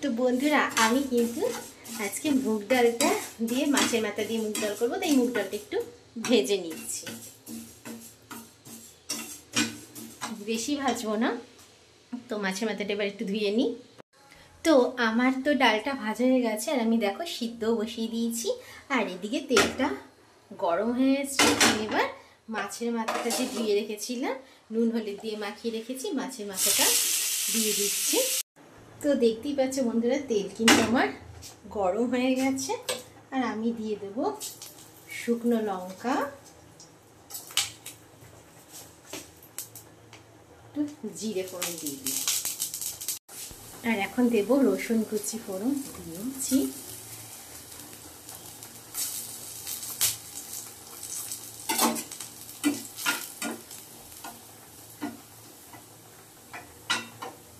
তো বন্ধুরা আমি কিন্তু আজকে মুগ ডালটা দিয়ে মাছের মাথা দিয়ে মুগ ডাল করবো, তাই মুগ ডালটা একটু ভেজে নিচ্ছি। বেশি ভাজবো না, তো মাছের মাথাটা এবার একটু ধুয়ে নিই। তো আমার তো ডালটা ভাজা হয়ে গেছে, আর আমি দেখো সিদ্ধও বসিয়ে দিয়েছি, আর এদিকে তেলটা গরম হয়ে এসেছে। এবার মাছের মাথাটা যে ধুয়ে রেখেছিলাম, নুন হলুদ দিয়ে মাখিয়ে রেখেছি, মাছের মাথাটা দিয়ে দিচ্ছি। তো দেখতেই পাচ্ছ বন্ধুরা, তেল কিন্তু আমার গরম হয়ে গেছে, আর আমি দিয়ে দেব শুকনো লঙ্কা, একটু জিরে ফোড়ন দিয়ে দিই, আর এখন দেব রসুন কুচি ফোড়ন দিয়েছি।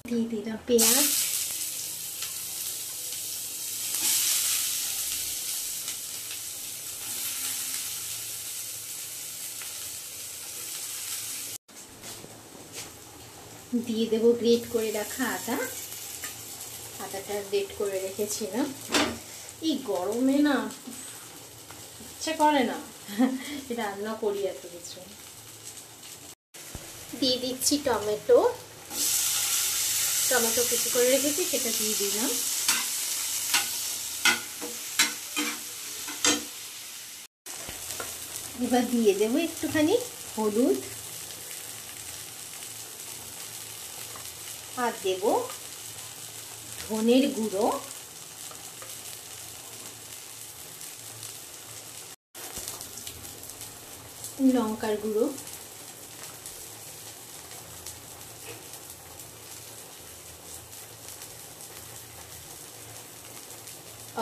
দিয়ে দিলাম পেঁয়াজ, দিয়ে দেবো গ্রেট করে রাখা আদাটা গ্রেট করে রেখেছিলাম। এই গরমে না ইচ্ছে করে না রান্না করি এত কিছু। দিয়ে দিচ্ছি টমেটো কুচি করে রেখেছি, সেটা দিয়ে দিলাম। এবার দিয়ে দেবো একটুখানি হলুদ, আর দেব ধনের গুঁড়ো, লঙ্কার গুঁড়ো,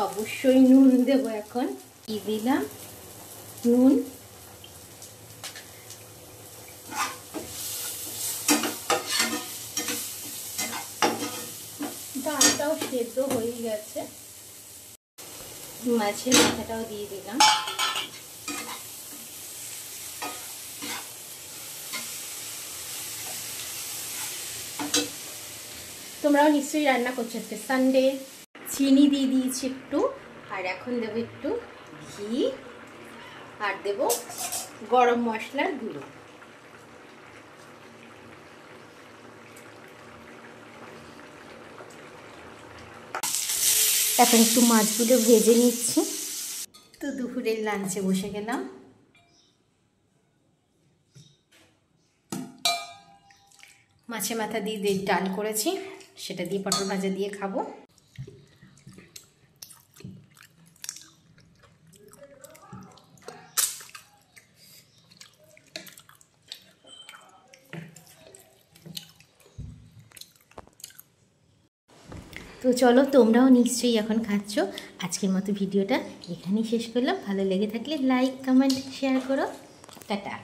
অবশ্যই নুন দেবো। এখন দিয়ে দিলাম নুন, ডালটাও সেদ্ধ হয়ে গেছে, মাছের মাথাটাও দিয়ে দিলাম। তোমরাও নিশ্চয়ই রান্না করছো, আজকে সানডে। চিনি দিয়ে দিয়েছি একটু, আর এখন দেবো একটু ঘি, আর দেবো গরম মশলার গুঁড়ো। এখন একটু মাছগুলো ভেজে নিচ্ছি। তো দুপুরের লাঞ্চে বসে গেলাম। মাছের মাথা দিয়ে ডাল করেছি, সেটা দিয়ে পটল ভাজা দিয়ে খাবো। তো চলো, তোমরাও নিশ্চয়ই এখন খাচ্ছ। আজকের মতো ভিডিওটা এখানেই শেষ করলাম। ভালো লেগে থাকলে লাইক, কমেন্ট, শেয়ার করো। টাটা।